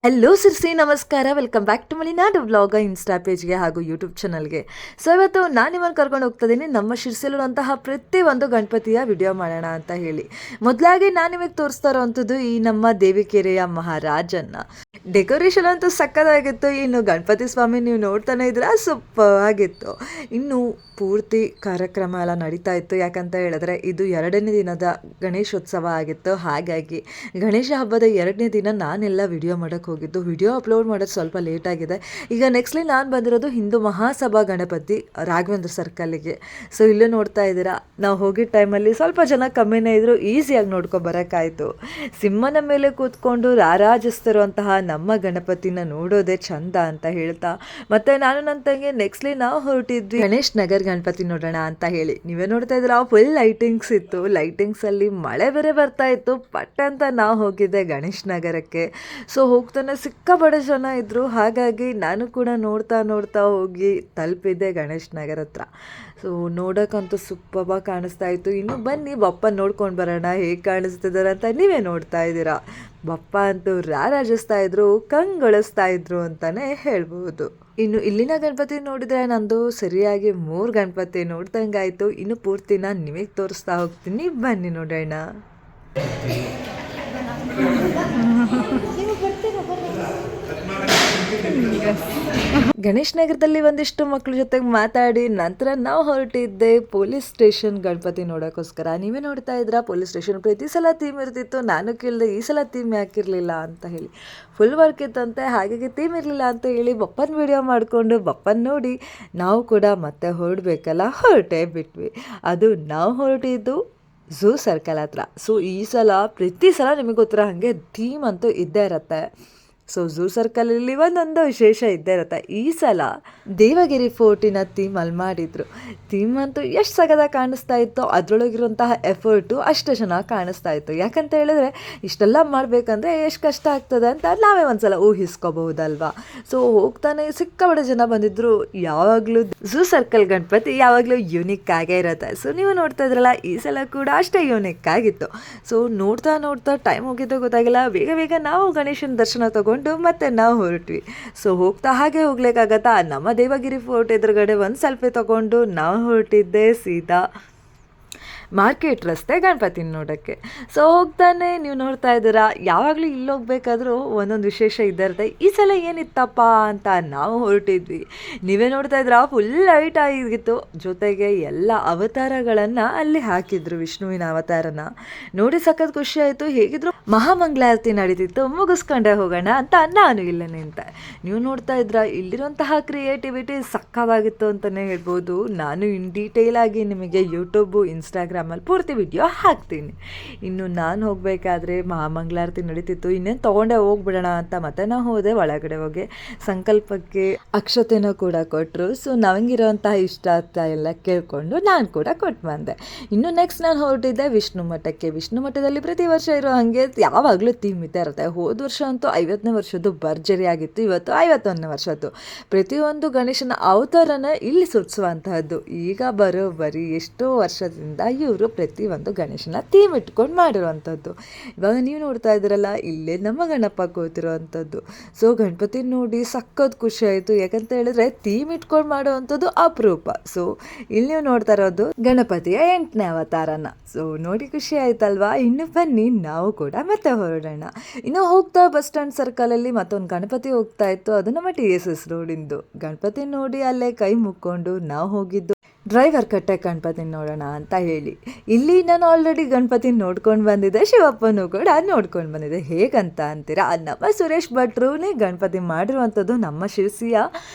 Hello Sirsi, ನಮಸ್ಕಾರ. Welcome back to Malenadu vlog insta ಪೇಜ್ಗೆ ಹಾಗೂ ಯೂಟ್ಯೂಬ್ ಚಾನಲ್ಗೆ. ಸೊ ಇವತ್ತು ನಾನು ನಿಮ್ಮನ್ನು ಕರ್ಕೊಂಡು ಹೋಗ್ತಿದ್ದೀನಿ ನಮ್ಮ ಶಿರ್ಸಿಲಿರುವಂತಹ ಪ್ರತಿ ಒಂದು ಗಣಪತಿಯ ವಿಡಿಯೋ ಮಾಡೋಣ ಅಂತ ಹೇಳಿ. ಮೊದಲಾಗಿ ನಾನು ನಿಮಗೆ ತೋರಿಸ್ತಾ ಇರೋವಂಥದ್ದು ಈ ನಮ್ಮ ದೇವಿಕೆರೆಯ ಮಹಾರಾಜನ್ನ. ಡೆಕೋರೇಷನ್ ಅಂತೂ ಸಕ್ಕತ್ತಾಗಿತ್ತು. ಇನ್ನು ಗಣಪತಿ ಸ್ವಾಮಿ ನೀವು ನೋಡ್ತಾನೆ ಇದ್ರೆ ಸೂಪರ್ ಆಗಿತ್ತು. ಇನ್ನು ಪೂರ್ತಿ ಕಾರ್ಯಕ್ರಮ ಎಲ್ಲ ನಡೀತಾ ಇತ್ತು. ಯಾಕಂತ ಹೇಳಿದ್ರೆ ಇದು 2ನೇ ದಿನದ ಗಣೇಶೋತ್ಸವ ಆಗಿತ್ತು. ಹಾಗಾಗಿ ಗಣೇಶ ಹಬ್ಬದ 2ನೇ ದಿನ ನಾನೆಲ್ಲ ವಿಡಿಯೋ ಮಾಡೋಕ್ಕೆ ಹೋಗಿದ್ದು. ವಿಡಿಯೋ ಅಪ್ಲೋಡ್ ಮಾಡೋದು ಸ್ವಲ್ಪ ಲೇಟ್ ಆಗಿದೆ. ಈಗ ನೆಕ್ಸ್ಟ್ಲಿ ನಾನು ಬಂದಿರೋದು ಹಿಂದೂ ಮಹಾಸಭಾ ಗಣಪತಿ ರಾಘವೇಂದ್ರ ಸರ್ಕಲ್ಗೆ. ಸೊ ಇಲ್ಲೂ ನೋಡ್ತಾ ಇದ್ದೀರಾ, ನಾವು ಹೋಗಿದ್ದ ಟೈಮಲ್ಲಿ ಸ್ವಲ್ಪ ಜನ ಕಮ್ಮಿನೇ ಇದ್ದರು, ಈಸಿಯಾಗಿ ನೋಡ್ಕೊಬರೋಕ್ಕಾಯಿತು. ಸಿಂಹನ ಮೇಲೆ ಕೂತ್ಕೊಂಡು ರಾರಾಜಿಸ್ತಿರುವಂತಹ ನಮ್ಮ ಗಣಪತಿನ ನೋಡೋದೇ ಚಂದ ಅಂತ ಹೇಳ್ತಾ ಮತ್ತೆ ನಾನು ನನ್ನ ತಂಗಿ ನೆಕ್ಸ್ಟ್ಲಿ ನಾವು ಹೊರಟಿದ್ವಿ ಗಣೇಶ್ ನಗರ್ ಗಣಪತಿ ನೋಡೋಣ ಅಂತ ಹೇಳಿ. ನೀವೇ ನೋಡ್ತಾ ಇದ್ದೀರಾ, ಫುಲ್ ಲೈಟಿಂಗ್ಸ್ ಇತ್ತು. ಲೈಟಿಂಗ್ಸಲ್ಲಿ ಮಳೆ ಬೇರೆ ಬರ್ತಾ ಇತ್ತು. ಪಟ್ ಅಂತ ನಾವು ಹೋಗಿದ್ದೆ ಗಣೇಶ್ ನಗರಕ್ಕೆ. ಸೊ ಹೋಗ್ತಾನೆ ಸಿಕ್ಕಾಪಟ್ಟೆ ಜನ ಇದ್ದರು. ಹಾಗಾಗಿ ನಾನು ಕೂಡ ನೋಡ್ತಾ ನೋಡ್ತಾ ಹೋಗಿ ತಲುಪಿದ್ದೆ ಗಣೇಶ್ ನಗರ ಹತ್ರ. ಸೊ ನೋಡೋಕ್ಕಂತೂ ಸೂಪರ್ಬಾಗಿ ಕಾಣಿಸ್ತಾ ಇತ್ತು. ಇನ್ನು ಬನ್ನಿ ಬಪ್ಪ ನೋಡ್ಕೊಂಡು ಬರೋಣ ಹೇಗೆ ಕಾಣಿಸ್ತಿದ್ದಾರೆ ಅಂತ. ನೀವೇ ನೋಡ್ತಾ ಇದ್ದೀರಾ, ಬಪ್ಪ ಅಂತೂ ರಾರಾಜಿಸ್ತಾ ಇದ್ರು, ಕಂಗೊಳಿಸ್ತಾ ಇದ್ರು ಅಂತಲೇ ಹೇಳ್ಬೋದು. ಇನ್ನು ಇಲ್ಲಿನ ಗಣಪತಿ ನೋಡಿದರೆ ನಂದು ಸರಿಯಾಗಿ 3 ಗಣಪತಿ ನೋಡ್ದಂಗಾಯಿತು. ಇನ್ನು ಪೂರ್ತಿನ ನಿಮಗೆ ತೋರಿಸ್ತಾ ಹೋಗ್ತೀನಿ, ಬನ್ನಿ ನೋಡೋಣ. ಗಣೇಶ್ ನಗರದಲ್ಲಿ ಒಂದಿಷ್ಟು ಮಕ್ಕಳ ಜೊತೆಗೆ ಮಾತಾಡಿ ನಂತರ ನಾವು ಹೊರಟಿದ್ದೆ ಪೊಲೀಸ್ ಸ್ಟೇಷನ್ ಗಣಪತಿ ನೋಡೋಕ್ಕೋಸ್ಕರ. ನೀವೇ ನೋಡ್ತಾ ಇದ್ರಾ, ಪೊಲೀಸ್ ಸ್ಟೇಷನ್ ಪ್ರತಿ ಸಲ ಥೀಮ್ ಇರ್ತಿತ್ತು. ನಾನು ಕೇಳಿದೆ ಈ ಸಲ ಥೀಮ್ ಯಾಕಿರಲಿಲ್ಲ ಅಂತ ಹೇಳಿ. ಫುಲ್ ವರ್ಕ್ ಇತ್ತಂತೆ, ಹಾಗಾಗಿ ಥೀಮ್ ಇರಲಿಲ್ಲ ಅಂತ ಹೇಳಿ ಬಪ್ಪನ ವಿಡಿಯೋ ಮಾಡಿಕೊಂಡು ಬಪ್ಪನ ನೋಡಿ ನಾವು ಕೂಡ ಮತ್ತೆ ಹೊರಟೇ ಬಿಟ್ವಿ. ಅದು ನಾವು ಹೊರಟಿದ್ದು ಝೂ ಸರ್ಕಲ್ ಹತ್ರ. ಸೊ ಈ ಸಲ ಪ್ರತಿ ಸಲ ನಿಮಗೆ ಗೊತ್ತಿರೋ ಹಾಗೆ ಥೀಮ್ ಅಂತೂ ಇದ್ದೇ ಇರತ್ತೆ. ಸೊ ಝೂ ಸರ್ಕಲಲ್ಲಿ ಒಂದೊಂದು ವಿಶೇಷ ಇದ್ದೇ ಇರುತ್ತೆ. ಈ ಸಲ ದೇವಗಿರಿ ಫೋರ್ಟಿನ ಥೀಮ್ ಅಲ್ಲಿ ಮಾಡಿದರು. ಥೀಮ್ ಅಂತೂ ಎಷ್ಟು ಸಗದಾಗಿ ಕಾಣಿಸ್ತಾ ಇತ್ತು, ಅದರೊಳಗಿರುವಂತಹ ಎಫರ್ಟು ಅಷ್ಟು ಚೆನ್ನಾಗಿ ಕಾಣಿಸ್ತಾ ಇತ್ತು. ಯಾಕಂತ ಹೇಳಿದ್ರೆ ಇಷ್ಟೆಲ್ಲ ಮಾಡಬೇಕಂದ್ರೆ ಎಷ್ಟು ಕಷ್ಟ ಆಗ್ತದೆ ಅಂತ ನಾವೇ ಒಂದ್ಸಲ ಊಹಿಸ್ಕೋಬಹುದಲ್ವಾ. ಸೊ ಹೋಗ್ತಾನೆ ಸಿಕ್ಕಾಪಟ್ಟೆ ಜನ ಬಂದಿದ್ದರು. ಯಾವಾಗಲೂ ಝೂ ಸರ್ಕಲ್ ಗಣಪತಿ ಯಾವಾಗಲೂ ಯೂನಿಕ್ ಆಗೇ ಇರುತ್ತೆ. ಸೊ ನೀವು ನೋಡ್ತಾ ಇದ್ರಲ್ಲ, ಈ ಸಲ ಕೂಡ ಅಷ್ಟೇ ಯೂನಿಕ್ ಆಗಿತ್ತು. ಸೊ ನೋಡ್ತಾ ನೋಡ್ತಾ ಟೈಮ್ ಹೋಗಿದ್ದೋ ಗೊತ್ತಾಗಿಲ್ಲ. ಬೇಗ ಬೇಗ ನಾವು ಗಣೇಶನ ದರ್ಶನ ತಗೊಂಡು ಮತ್ತೆ ನಾವು ಹೊರಟ್ವಿ. ಸೊ ಹೋಗ್ತಾ ಹಾಗೆ ಹೋಗ್ಲಿಕ್ಕಾಗತ್ತಾ, ನಮ್ಮ ದೇವಗಿರಿ ಫೋರ್ಟ್ ಎದುರುಗಡೆ ಒಂದು ಸೆಲ್ಫಿ ತಗೊಂಡು ನಾವು ಹೊರಟಿದ್ದೆ ಸೀದಾ ಮಾರ್ಕೆಟ್ ರಸ್ತೆ ಗಣಪತಿ ನೋಡೋಕ್ಕೆ. ಸೊ ಹೋಗ್ತಾನೆ ನೀವು ನೋಡ್ತಾ ಇದ್ದೀರಾ, ಯಾವಾಗಲೂ ಇಲ್ಲಿ ಹೋಗ್ಬೇಕಾದ್ರೂ ಒಂದೊಂದು ವಿಶೇಷ ಇದ್ದೇ ಇರುತ್ತೆ. ಈ ಸಲ ಏನಿತ್ತಪ್ಪ ಅಂತ ನಾವು ಹೊರಟಿದ್ವಿ. ನೀವೇ ನೋಡ್ತಾ ಇದ್ದೀರಾ, ಫುಲ್ ಲೈಟ್ ಆಗಿತ್ತು. ಜೊತೆಗೆ ಎಲ್ಲ ಅವತಾರಗಳನ್ನು ಅಲ್ಲಿ ಹಾಕಿದ್ರು, ವಿಷ್ಣುವಿನ ಅವತಾರನ ನೋಡಿ ಸಖತ್ ಖುಷಿ ಆಯಿತು. ಹೇಗಿದ್ರು ಮಹಾಮಂಗಳಾರತಿ ನಡೀತಿತ್ತು, ಮುಗಿಸ್ಕೊಂಡೇ ಹೋಗೋಣ ಅಂತ ನಾನು ಇಲ್ಲೇ ನಿಂತೆ. ನೀವು ನೋಡ್ತಾ ಇದ್ರಾ, ಇಲ್ಲಿರುವಂತಹ ಕ್ರಿಯೇಟಿವಿಟಿ ಸಕ್ಕತ್ತಾಗಿತ್ತು ಅಂತಲೇ ಹೇಳ್ಬೋದು. ನಾನು ಇನ್ ಡೀಟೇಲ್ ಆಗಿ ನಿಮಗೆ ಯೂಟ್ಯೂಬು, ಇನ್ಸ್ಟಾಗ್ರಾಮಲ್ಲಿ ಪೂರ್ತಿ ವಿಡಿಯೋ ಹಾಕ್ತೀನಿ. ಇನ್ನು ನಾನು ಹೋಗಬೇಕಾದ್ರೆ ಮಹಾಮಂಗಳಾರತಿ ನಡೀತಿತ್ತು. ಇನ್ನೇನು ತೊಗೊಂಡೇ ಹೋಗ್ಬಿಡೋಣ ಅಂತ ಮತ್ತೆ ನಾವು ಹೋದೆ. ಒಳಗಡೆ ಹೋಗಿ ಸಂಕಲ್ಪಕ್ಕೆ ಅಕ್ಷತೆನೂ ಕೂಡ ಕೊಟ್ಟರು. ಸೊ ನಮಗಿರೋಂತಹ ಇಷ್ಟ ಅಂತ ಎಲ್ಲ ಕೇಳಿಕೊಂಡು ನಾನು ಕೂಡ ಕೊಟ್ಟು ಬಂದೆ. ಇನ್ನು ನೆಕ್ಸ್ಟ್ ನಾನು ಹೊರಟಿದ್ದೆ ವಿಷ್ಣು ಮಠಕ್ಕೆ. ವಿಷ್ಣು ಮಠದಲ್ಲಿ ಪ್ರತಿ ವರ್ಷ ಇರೋ ಹಾಗೆ ಯಾವಾಗಲೂ ಥೀಮ್ ಇದ್ದೇ ಇರುತ್ತೆ. ಹೋದ ವರ್ಷ ಅಂತೂ 50ನೇ ವರ್ಷದ್ದು ಭರ್ಜರಿ ಆಗಿತ್ತು. ಇವತ್ತು 51ನೇ ವರ್ಷದ್ದು. ಪ್ರತಿಯೊಂದು ಗಣೇಶನ ಅವತಾರನ ಇಲ್ಲಿ ಸುರಿಸುವಂತಹದ್ದು. ಈಗ ಬರೀ ಎಷ್ಟೋ ವರ್ಷದಿಂದ ಇವರು ಪ್ರತಿಯೊಂದು ಗಣೇಶನ ಥೀಮ್ ಇಟ್ಕೊಂಡು ಮಾಡಿರುವಂಥದ್ದು. ಇವಾಗ ನೀವು ನೋಡ್ತಾ ಇದ್ದೀರಲ್ಲ, ಇಲ್ಲೇ ನಮ್ಮ ಗಣಪ ಕೂತಿರುವಂಥದ್ದು. ಸೊ ಗಣಪತಿ ನೋಡಿ ಸಖತ್ ಖುಷಿ ಆಯಿತು. ಯಾಕಂತ ಹೇಳಿದ್ರೆ ಥೀಮ್ ಇಟ್ಕೊಂಡು ಮಾಡುವಂಥದ್ದು ಅಪರೂಪ. ಸೊ ಇಲ್ಲಿ ನೀವು ನೋಡ್ತಾ ಇರೋದು ಗಣಪತಿಯ 8ನೇ ಅವತಾರನ. ಸೊ ನೋಡಿ ಖುಷಿ ಆಯ್ತಲ್ವಾ. ಇನ್ನು ಬನ್ನಿ ನಾವು ಕೂಡ ಮತ್ತೆ ಹೊರಡೋಣ. ಇನ್ನು ಹೋಗ್ತಾ ಬಸ್ ಸ್ಟ್ಯಾಂಡ್ ಸರ್ಕಲಲ್ಲಿ ಮತ್ತೊಂದು ಗಣಪತಿ ಹೋಗ್ತಾ ಇತ್ತು. ಅದು ನಮ್ಮ TSS ರೋಡಿಂದು ಗಣಪತಿ ನೋಡಿ ಅಲ್ಲೇ ಕೈ ಮುಕ್ಕೊಂಡು ನಾವು ಹೋಗಿದ್ದು ಡ್ರೈವರ್ ಕಟ್ಟೆ ಗಣಪತಿ ನೋಡೋಣ ಅಂತ ಹೇಳಿ. ಇಲ್ಲಿ ನಾನು ಆಲ್ರೆಡಿ ಗಣಪತಿ ನೋಡ್ಕೊಂಡು ಬಂದಿದ್ದೆ, ಶಿವಪ್ಪನೂ ಕೂಡ ನೋಡ್ಕೊಂಡು ಬಂದಿದ್ದೆ. ಹೇಗಂತ ಅಂತೀರಾ, ನಮ್ಮ ಸುರೇಶ್ ಭಟ್ರೂನೇ ಗಣಪತಿ ಮಾಡಿರುವಂಥದ್ದು ನಮ್ಮ ಶಿರ್ಸಿಯ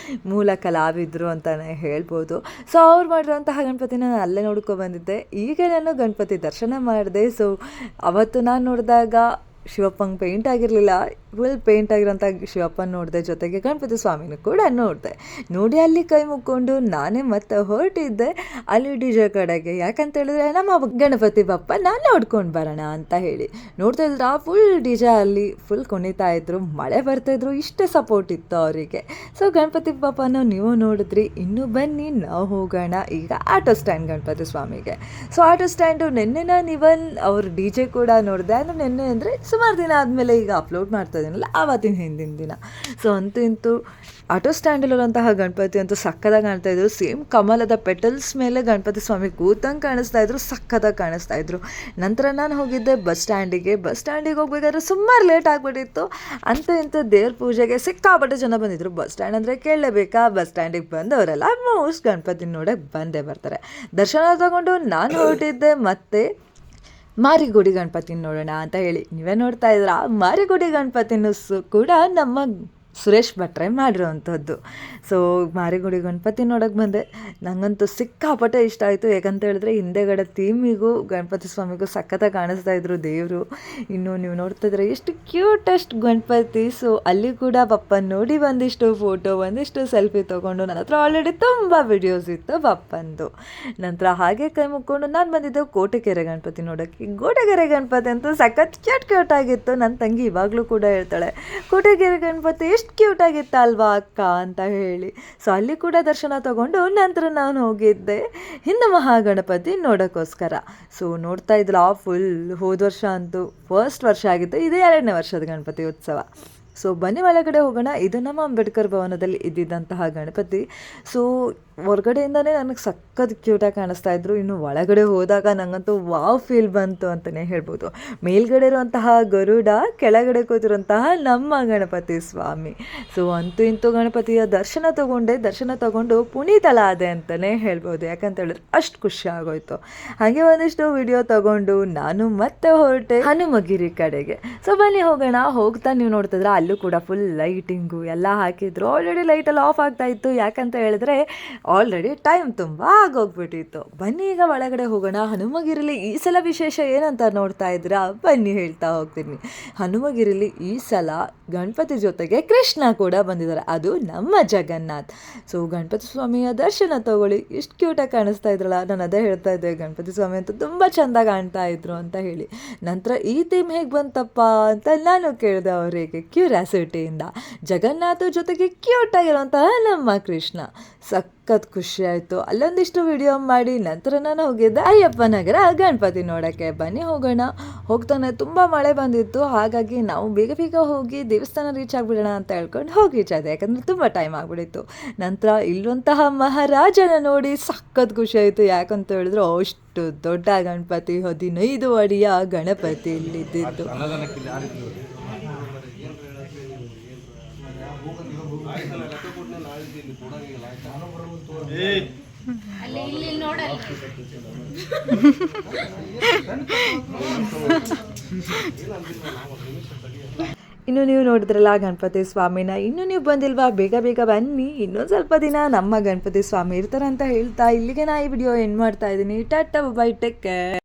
ಮೂಲ ಕಲಾವಿದರು ಅಂತಲೇ ಹೇಳ್ಬೋದು. ಸೊ ಅವ್ರು ಮಾಡಿರುವಂತಹ ಗಣಪತಿನ ನಾನು ಅಲ್ಲೇ ನೋಡ್ಕೊಂಡು ಬಂದಿದ್ದೆ. ಈಗ ನಾನು ಗಣಪತಿ ದರ್ಶನ ಮಾಡಿದೆ. ಸೊ ಅವತ್ತು ನಾನು ನೋಡಿದಾಗ ಶಿವಪ್ಪಂಗೆ ಪೇಂಟ್ ಆಗಿರಲಿಲ್ಲ, ಫುಲ್ ಪೇಂಟ್ ಆಗಿರೋಂಥ ಶಿವಪ್ಪನ ನೋಡಿದೆ. ಜೊತೆಗೆ ಗಣಪತಿ ಸ್ವಾಮಿನೂ ಕೂಡ ನೋಡಿ ಅಲ್ಲಿ ಕೈ ಮುಕ್ಕೊಂಡು ನಾನೇ ಮತ್ತೆ ಹೊರಟಿದ್ದೆ ಅಲ್ಲಿ DJ ಕಡೆಗೆ. ಯಾಕಂತ ಹೇಳಿದ್ರೆ ನಮ್ಮ ಗಣಪತಿ ಬಪ್ಪ ನಾನು ನೋಡ್ಕೊಂಡು ಬರೋಣ ಅಂತ ಹೇಳಿ. ನೋಡ್ತಾ ಇದ್ರೆ ಫುಲ್ DJ ಅಲ್ಲಿ ಫುಲ್ ಕುಣಿತಾ ಇದ್ರು, ಮಳೆ ಬರ್ತಾಯಿದ್ರು, ಇಷ್ಟೇ ಸಪೋರ್ಟ್ ಇತ್ತು ಅವರಿಗೆ. ಸೊ ಗಣಪತಿ ಬಪ್ಪನ ನೀವು ನೋಡಿದ್ರಿ. ಇನ್ನು ಬನ್ನಿ ನಾವು ಹೋಗೋಣ ಈಗ ಆಟೋ ಸ್ಟ್ಯಾಂಡ್ ಗಣಪತಿ ಸ್ವಾಮಿಗೆ. ಸೊ ಆಟೋ ಸ್ಟ್ಯಾಂಡು ನಿನ್ನೆ ನಾನು ಇವನ್ ಅವ್ರ DJ ಕೂಡ ನೋಡಿದೆ. ನಾನು ನಿನ್ನೆ ಅಂದರೆ ಸುಮಾರು ದಿನ ಆದಮೇಲೆ ಈಗ ಅಪ್ಲೋಡ್ ಮಾಡ್ತಾ ಇದ್ದೀನಲ್ಲ ಆವತ್ತಿನ ಹಿಂದಿನ ದಿನ. ಸೊ ಅಂತೂ ಇಂತೂ ಆಟೋ ಸ್ಟ್ಯಾಂಡಲ್ಲಿರುವಂತಹ ಗಣಪತಿ ಅಂತೂ ಸಕ್ಕತ್ತಾಗಿ ಕಾಣ್ತಾ ಇದ್ರು. ಸೇಮ್ ಕಮಲದ ಪೆಟಲ್ಸ್ ಮೇಲೆ ಗಣಪತಿ ಸ್ವಾಮಿ ಕೂತಂಗೆ ಕಾಣಿಸ್ತಾ ಇದ್ರು, ಸಕ್ಕತ್ತಾಗಿ ಕಾಣಿಸ್ತಾ ಇದ್ರು. ನಂತರ ನಾನು ಹೋಗಿದ್ದೆ ಬಸ್ ಸ್ಟ್ಯಾಂಡಿಗೆ ಹೋಗ್ಬೇಕಾದ್ರೆ ಸುಮಾರು ಲೇಟ್ ಆಗಿಬಿಟ್ಟಿತ್ತು. ಅಂತೂ ಇಂತೂ ದೇವ್ರ ಪೂಜೆಗೆ ಸಿಕ್ಕಾಪಟ್ಟೆ ಜನ ಬಂದಿದ್ರು. ಬಸ್ ಸ್ಟ್ಯಾಂಡ್ ಅಂದರೆ ಕೇಳಲೇಬೇಕಾ, ಬಸ್ ಸ್ಟ್ಯಾಂಡಿಗೆ ಬಂದವರೆಲ್ಲ ಆಲ್ಮೋಸ್ಟ್ ಗಣಪತಿ ನೋಡೋಕ್ಕೆ ಬಂದೇ ಬರ್ತಾರೆ. ದರ್ಶನ ತಗೊಂಡು ನಾನು ಹೊರಟಿದ್ದೆ ಮತ್ತೆ ಮಾರಿಗುಡಿ ಗಣಪತಿನ ನೋಡೋಣ ಅಂತ ಹೇಳಿ. ನೀವೇ ನೋಡ್ತಾ ಇದ್ದೀರಾ, ಮಾರಿಗುಡಿ ಗಣಪತಿನೂ ಕೂಡ ನಮ್ಮ ಸುರೇಶ್ ಭಟ್ರೆ ಮಾಡಿರೋವಂಥದ್ದು. ಸೊ ಮಾರಿಗುಡಿ ಗಣಪತಿ ನೋಡೋಕ್ಕೆ ಬಂದೆ. ನನಗಂತೂ ಸಿಕ್ಕಾಪಟ್ಟೆ ಇಷ್ಟ ಆಯಿತು. ಯಾಕಂತ ಹೇಳಿದ್ರೆ ಹಿಂದೆಗಡೆ ಥೀಮಿಗೂ ಗಣಪತಿ ಸ್ವಾಮಿಗೂ ಸಖತ್ತಾಗಿ ಕಾಣಿಸ್ತಾ ಇದ್ರು ದೇವರು. ಇನ್ನು ನೀವು ನೋಡ್ತಾ ಇದ್ರೆ ಎಷ್ಟು ಕ್ಯೂಟೆಸ್ಟ್ ಗಣಪತಿ. ಸೊ ಅಲ್ಲಿ ಕೂಡ ಪಪ್ಪನ ನೋಡಿ ಒಂದಿಷ್ಟು ಫೋಟೋ, ಒಂದಿಷ್ಟು ಸೆಲ್ಫಿ ತೊಗೊಂಡು, ನನ್ನ ಹತ್ರ ಆಲ್ರೆಡಿ ತುಂಬ ವಿಡಿಯೋಸ್ ಇತ್ತು ಪಪ್ಪಂದು. ನಂತರ ಹಾಗೆ ಕೈ ಮುಕ್ಕೊಂಡು ನಾನು ಬಂದಿದ್ದೆ ಕೋಟೆಕೆರೆ ಗಣಪತಿ ನೋಡೋಕ್ಕೆ. ಕೋಟೆಕೆರೆ ಗಣಪತಿ ಅಂತೂ ಸಖತ್ ಕ್ಯೂಟ್ ಆಗಿತ್ತು. ನನ್ನ ತಂಗಿ ಇವಾಗಲೂ ಕೂಡ ಹೇಳ್ತಾಳೆ, ಕೋಟೆಕೆರೆ ಗಣಪತಿ ಎಷ್ಟು ಕ್ಯೂಟಾಗಿತ್ತ ಅಲ್ವಾ ಅಕ್ಕ ಅಂತ ಹೇಳಿ. ಸೊ ಅಲ್ಲಿ ಕೂಡ ದರ್ಶನ ತಗೊಂಡು ನಂತರ ನಾನು ಹೋಗಿದ್ದೆ ಹಿಂದೂ ಮಹಾಗಣಪತಿ ನೋಡೋಕ್ಕೋಸ್ಕರ. ಸೊ ನೋಡ್ತಾ ಇದ್ಲ ಫುಲ್ ಹೋದ ವರ್ಷ ಅಂತೂ ಫಸ್ಟ್ ವರ್ಷ ಆಗಿತ್ತು, ಇದೇ 2ನೇ ವರ್ಷದ ಗಣಪತಿ ಉತ್ಸವ. ಸೊ ಬನ್ನಿ ಒಳಗಡೆ ಹೋಗೋಣ. ಇದು ನಮ್ಮ ಅಂಬೇಡ್ಕರ್ ಭವನದಲ್ಲಿ ಇದ್ದಿದ್ದಂತಹ ಗಣಪತಿ. ಸೊ ಹೊರಗಡೆಯಿಂದನೇ ನನಗೆ ಸಖತ್ ಕ್ಯೂಟಾಗಿ ಕಾಣಿಸ್ತಾ ಇದ್ರು. ಇನ್ನು ಒಳಗಡೆ ಹೋದಾಗ ನನಗಂತೂ ವಾವ್ ಫೀಲ್ ಬಂತು ಅಂತಲೇ ಹೇಳ್ಬೋದು. ಮೇಲ್ಗಡೆ ಇರುವಂತಹ ಗರುಡ, ಕೆಳಗಡೆ ಕೂತಿರುವಂತಹ ನಮ್ಮ ಗಣಪತಿ ಸ್ವಾಮಿ. ಸೊ ಅಂತೂ ಇಂತೂ ಗಣಪತಿಯ ದರ್ಶನ ತಗೊಂಡು ಪುನೀತಳಾದೆ ಅಂತಲೇ ಹೇಳ್ಬೋದು. ಯಾಕಂತ ಹೇಳಿದ್ರೆ ಅಷ್ಟು ಖುಷಿ ಆಗೋಯ್ತು. ಹಾಗೆ ಒಂದಿಷ್ಟು ವಿಡಿಯೋ ತಗೊಂಡು ನಾನು ಮತ್ತೆ ಹೊರಟೆ ಹನುಮಗಿರಿ ಕಡೆಗೆ. ಸೊ ಬನ್ನಿ ಹೋಗೋಣ. ಹೋಗ್ತಾ ನೀವು ನೋಡ್ತಿದ್ರೆ ಅಲ್ಲೂ ಕೂಡ ಫುಲ್ ಲೈಟಿಂಗು ಎಲ್ಲ ಹಾಕಿದ್ರು. ಆಲ್ರೆಡಿ ಲೈಟೆಲ್ಲ ಆಫ್ ಆಗ್ತಾ ಇತ್ತು. ಯಾಕಂತ ಹೇಳಿದ್ರೆ ಆಲ್ರೆಡಿ ಟೈಮ್ ತುಂಬ ಆಗೋಗ್ಬಿಟ್ಟಿತ್ತು. ಬನ್ನಿ ಈಗ ಒಳಗಡೆ ಹೋಗೋಣ. ಹನುಮಗಿರಿಲಿ ಈ ಸಲ ವಿಶೇಷ ಏನಂತ ನೋಡ್ತಾ ಇದ್ದೀರಾ, ಬನ್ನಿ ಹೇಳ್ತಾ ಹೋಗ್ತೀನಿ. ಹನುಮಗಿರಿಲಿ ಈ ಸಲ ಗಣಪತಿ ಜೊತೆಗೆ ಕೃಷ್ಣ ಕೂಡ ಬಂದಿದ್ದಾರೆ, ಅದು ನಮ್ಮ ಜಗನ್ನಾಥ್. ಸೊ ಗಣಪತಿ ಸ್ವಾಮಿಯ ದರ್ಶನ ತಗೊಳ್ಳಿ. ಇಷ್ಟು ಕ್ಯೂಟಾಗಿ ಕಾಣಿಸ್ತಾ ಇದ್ರಲ್ಲ, ನಾನು ಅದೇ ಹೇಳ್ತಾ ಇದ್ದೆ, ಗಣಪತಿ ಸ್ವಾಮಿ ಅಂತ ತುಂಬ ಚೆಂದ ಕಾಣ್ತಾ ಇದ್ರು ಅಂತ ಹೇಳಿ. ನಂತರ ಈ ಥೀಮ್ ಹೇಗೆ ಬಂತಪ್ಪ ಅಂತ ನಾನು ಕೇಳಿದೆ ಅವರಿಗೆ ಕ್ಯೂರಿಯಾಸಿಟಿಯಿಂದ. ಜಗನ್ನಾಥ ಜೊತೆಗೆ ಕ್ಯೂಟಾಗಿರುವಂತಹ ನಮ್ಮ ಕೃಷ್ಣ. ಸಖತ್ ಖುಷಿ ಆಯಿತು. ಅಲ್ಲೊಂದಿಷ್ಟು ವಿಡಿಯೋ ಮಾಡಿ ನಂತರ ನಾನು ಹೋಗಿದ್ದೆ ಅಯ್ಯಪ್ಪ ನಗರ ಗಣಪತಿ ನೋಡೋಕ್ಕೆ. ಬನ್ನಿ ಹೋಗೋಣ. ಹೋಗ್ತಾನೆ ತುಂಬ ಮಳೆ ಬಂದಿತ್ತು, ಹಾಗಾಗಿ ನಾವು ಬೇಗ ಹೋಗಿ ದೇವಸ್ಥಾನ ರೀಚ್ ಆಗಿಬಿಡೋಣ ಅಂತ ಹೇಳ್ಕೊಂಡು ಹೋಗಿ ರೀಚ್ ಆದೆ. ಯಾಕಂದರೆ ತುಂಬ ಟೈಮ್ ಆಗಿಬಿಟ್ಟಿತ್ತು. ನಂತರ ಇಲ್ಲುವಂತಹ ಮಹಾರಾಜನ ನೋಡಿ ಸಖತ್ ಖುಷಿ ಆಯಿತು. ಯಾಕಂತ ಹೇಳಿದ್ರೆ ಅಷ್ಟು ದೊಡ್ಡ ಗಣಪತಿ, 15 ಅಡಿಯ ಗಣಪತಿ ಇಲ್ಲಿದ್ದಿದ್ದು. ಇನ್ನು ನೀವು ನೋಡಿದ್ರಲ್ಲ ಗಣಪತಿ ಸ್ವಾಮಿನ. ಇನ್ನು ನೀವು ಬಂದಿಲ್ವಾ, ಬೇಗ ಬನ್ನಿ. ಇನ್ನೊಂದು ಸ್ವಲ್ಪ ದಿನ ನಮ್ಮ ಗಣಪತಿ ಸ್ವಾಮಿ ಇರ್ತಾರೆ ಅಂತ ಹೇಳ್ತಾ ಇಲ್ಲಿಗೆ ನಾ ಈ ವಿಡಿಯೋ ಎಂಡ್ ಮಾಡ್ತಾ ಇದ್ದೀನಿ. Tata bye, take care.